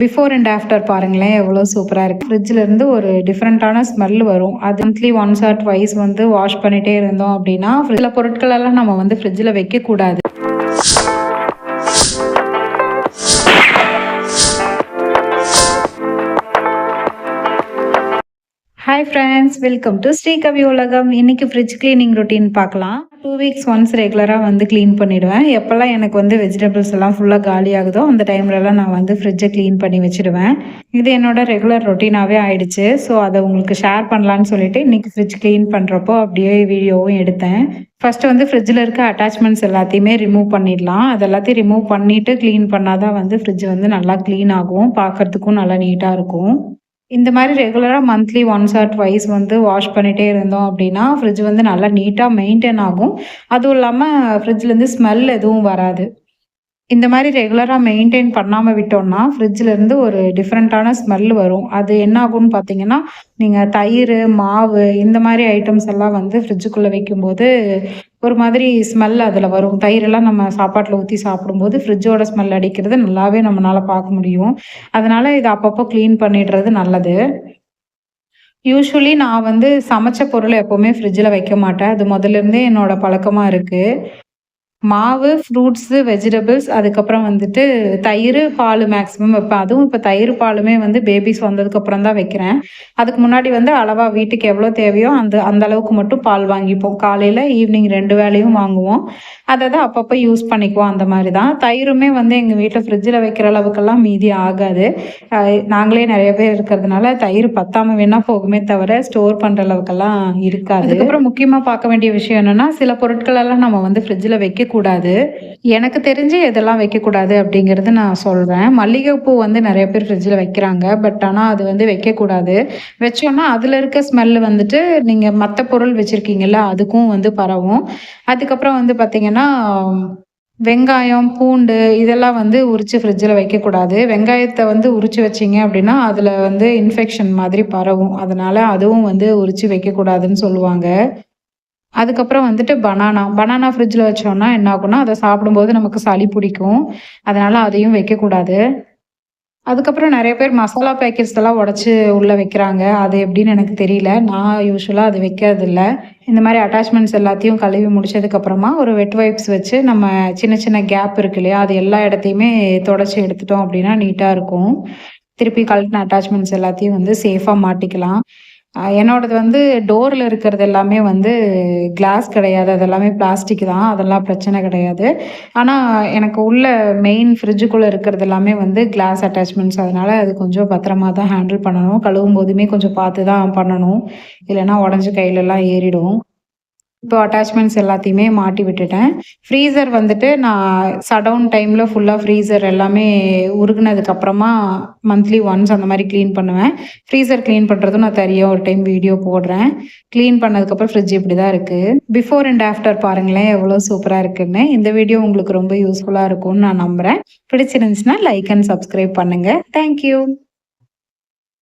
Before and after பாருங்களேன் எவ்வளோ சூப்பராக இருக்குது. ஃப்ரிட்ஜில் இருந்து ஒரு டிஃப்ரெண்ட்டான ஸ்மெல் வரும். அது மந்த்லி ஒன்ஸ் ஆர் ட்வைஸ் வந்து வாஷ் பண்ணிகிட்டே இருந்தோம் அப்படின்னா சில பொருட்களெல்லாம் நம்ம வந்து ஃப்ரிட்ஜில் வைக்கக்கூடாது. Hi friends, welcome to Srikavi உலகம். இன்னைக்கு ஃப்ரிட்ஜ் கிளீனிங் ரொட்டீன் பார்க்கலாம். 2 வீக்ஸ் ஒன்ஸ் ரெகுலராக வந்து க்ளீன் பண்ணிவிடுவேன். எப்போல்லாம் எனக்கு வந்து வெஜிடபிள்ஸ் எல்லாம் ஃபுல்லாக காலி ஆகுதோ அந்த டைம்லலாம் நான் வந்து ஃப்ரிட்ஜை க்ளீன் பண்ணி வச்சுடுவேன். இது என்னோட ரெகுலர் ரொட்டீனாகவே ஆயிடுச்சு. ஸோ அதை உங்களுக்கு ஷேர் பண்ணலான்னு சொல்லிட்டு இன்றைக்கி ஃப்ரிட்ஜ் க்ளீன் பண்ணுறப்போ அப்படியே வீடியோவும் எடுத்தேன். ஃபஸ்ட்டு வந்து ஃப்ரிட்ஜில் இருக்க அட்டாச்மெண்ட்ஸ் எல்லாத்தையுமே ரிமூவ் பண்ணிடலாம். அது எல்லாத்தையும் ரிமூவ் பண்ணிவிட்டு க்ளீன் பண்ணால் தான் வந்து ஃப்ரிட்ஜ் வந்து நல்லா க்ளீன் ஆகும், பார்க்குறதுக்கும் நல்லா நீட்டாக இருக்கும். இந்த மாதிரி ரெகுலராக மந்த்லி ஒன்ஸ் ஆர் ட்வைஸ் வந்து வாஷ் பண்ணிகிட்டே இருந்தோம் அப்படின்னா ஃப்ரிட்ஜ் வந்து நல்லா நீட்டாக மெயின்டைன் ஆகும். அதுவும் இல்லாமல் ஃப்ரிட்ஜ்லேருந்து ஸ்மெல் எதுவும் வராது. இந்த மாதிரி ரெகுலராக மெயின்டைன் பண்ணாமல் விட்டோம்னா ஃப்ரிட்ஜிலேருந்து ஒரு டிஃப்ரெண்ட்டான ஸ்மெல் வரும். அது என்ன ஆகும்னு பார்த்தீங்கன்னா, நீங்கள் தயிர், மாவு இந்த மாதிரி ஐட்டம்ஸ் எல்லாம் வந்து ஃப்ரிட்ஜுக்குள்ளே வைக்கும்போது ஒரு மாதிரி ஸ்மெல் அதில் வரும். தயிரெல்லாம் நம்ம சாப்பாட்டில் ஊற்றி சாப்பிடும்போது ஃப்ரிட்ஜோட ஸ்மெல் அடிக்கிறது நல்லாவே நம்மளால் பார்க்க முடியும். அதனால் இதை அப்பப்போ க்ளீன் பண்ணிடுறது நல்லது. யூஸ்வலி நான் வந்து சமைச்ச பொருளை எப்போவுமே ஃப்ரிட்ஜில் வைக்க மாட்டேன். அது முதல்லேருந்தே என்னோட பழக்கமாக இருக்குது. மாவு, ஃப்ரூட்ஸு, வெஜிடபிள்ஸ் அதுக்கப்புறம் வந்துட்டு தயிர், பால் மேக்ஸிமம் வைப்பேன். அதுவும் இப்போ தயிர், பாலுமே வந்து பேபிஸ் வந்ததுக்கப்புறம் தான் வைக்கிறேன். அதுக்கு முன்னாடி வந்து அளவாக வீட்டுக்கு எவ்வளோ தேவையோ அந்த அளவுக்கு மட்டும் பால் வாங்கிப்போம். காலையில், ஈவினிங் 2 வேளையும் வாங்குவோம். அதை தான் அப்பப்போ யூஸ் பண்ணிக்குவோம். அந்த மாதிரி தான். தயிருமே வந்து எங்கள் வீட்டில் ஃப்ரிட்ஜில் வைக்கிற அளவுக்கெல்லாம் மீதி ஆகாது. நாங்களே நிறைய பேர் இருக்கிறதுனால தயிர் பத்தாமல் வேணால் போகுமே தவிர ஸ்டோர் பண்ணுற அளவுக்கெல்லாம் இருக்காது. அதுக்கப்புறம் முக்கியமாக பார்க்க வேண்டிய விஷயம் என்னென்னா, சில பொருட்களெல்லாம் நம்ம வந்து ஃப்ரிட்ஜில் வைக்கக்கூடாது. எனக்கு தெரிஞ்சு எதெல்லாம் வைக்கக்கூடாது அப்படிங்கிறது நான் சொல்கிறேன். மல்லிகைப்பூ வந்து நிறைய பேர் ஃப்ரிட்ஜில் வைக்கிறாங்க. பட் ஆனால் அது வந்து வைக்கக்கூடாது. வச்சோன்னா அதில் இருக்க ஸ்மெல்லு வந்துட்டு நீங்கள் மற்ற பொருள் வச்சுருக்கீங்கல்ல அதுக்கும் வந்து பரவும். அதுக்கப்புறம் வந்து பார்த்திங்கன்னா, வெங்காயம், பூண்டு இதெல்லாம் வந்து உரித்து ஃப்ரிட்ஜில் வைக்கக்கூடாது. வெங்காயத்தை வந்து உரித்து வச்சிங்க அப்படின்னா அதில் வந்து இன்ஃபெக்ஷன் மாதிரி பரவும். அதனால் அதுவும் வந்து உரித்து வைக்கக்கூடாதுன்னு சொல்லுவாங்க. அதுக்கப்புறம் வந்துட்டு பனானா ஃப்ரிட்ஜில் வச்சோம்னா என்ன ஆகும்னா, அதை சாப்பிடும்போது நமக்கு சளி பிடிக்கும். அதனால் அதையும் வைக்கக்கூடாது. அதுக்கப்புறம் நிறைய பேர் மசாலா பேக்கெட்ஸ் எல்லாம் உடச்சி உள்ளே வைக்கிறாங்க. அது எப்படின்னு எனக்கு தெரியல. நான் யூஸ்வலாக அது வைக்கிறதில்ல. இந்த மாதிரி அட்டாச்மெண்ட்ஸ் எல்லாத்தையும் கழுவி முடிச்சதுக்கப்புறமா ஒரு வெட் வைப்ஸ் வச்சு நம்ம சின்ன சின்ன கேப் இருக்கு இல்லையா, அது எல்லா இடத்தையுமே தொடச்சி எடுத்துட்டோம் அப்படின்னா நீட்டாக இருக்கும். திருப்பி கழட்டின அட்டாச்மெண்ட்ஸ் எல்லாத்தையும் வந்து சேஃபாக மாட்டிக்கலாம். என்னோடது வந்து டோரில் இருக்கிறது எல்லாமே வந்து கிளாஸ் கிடையாது. அது எல்லாமே பிளாஸ்டிக் தான். அதெல்லாம் பிரச்சனை கிடையாது. ஆனால் எனக்கு உள்ள மெயின் ஃப்ரிட்ஜுக்குள்ளே இருக்கிறது எல்லாமே வந்து கிளாஸ் அட்டாச்மெண்ட்ஸ். அதனால் அது கொஞ்சம் பத்திரமா தான் ஹேண்டில் பண்ணணும். கழுவும் போதுமே கொஞ்சம் பார்த்து தான் பண்ணணும். இல்லைன்னா உடஞ்சி கையிலலாம் ஏறிடும். இப்போ அட்டாச்மெண்ட்ஸ் எல்லாத்தையுமே மாட்டி விட்டுட்டேன். ஃப்ரீசர் வந்துட்டு நான் ஷட்டவுன் டைமில் ஃபுல்லாக ஃப்ரீசர் எல்லாமே உருகுனதுக்கப்புறமா மந்த்லி ஒன்ஸ் அந்த மாதிரி க்ளீன் பண்ணுவேன். ஃப்ரீசர் க்ளீன் பண்ணுறதும் நான் தனியாக ஒரு டைம் வீடியோ போடுறேன். க்ளீன் பண்ணதுக்கப்புறம் ஃப்ரிட்ஜ் இப்படி தான் இருக்குது. பிஃபோர் அண்ட் ஆஃப்டர் பாருங்களேன் எவ்வளோ சூப்பராக இருக்குன்னு. இந்த வீடியோ உங்களுக்கு ரொம்ப யூஸ்ஃபுல்லாக இருக்கும்னு நான் நம்புகிறேன். பிடிச்சிருந்துச்சுன்னா லைக் அண்ட் சப்ஸ்கிரைப் பண்ணுங்கள். தேங்க்யூ.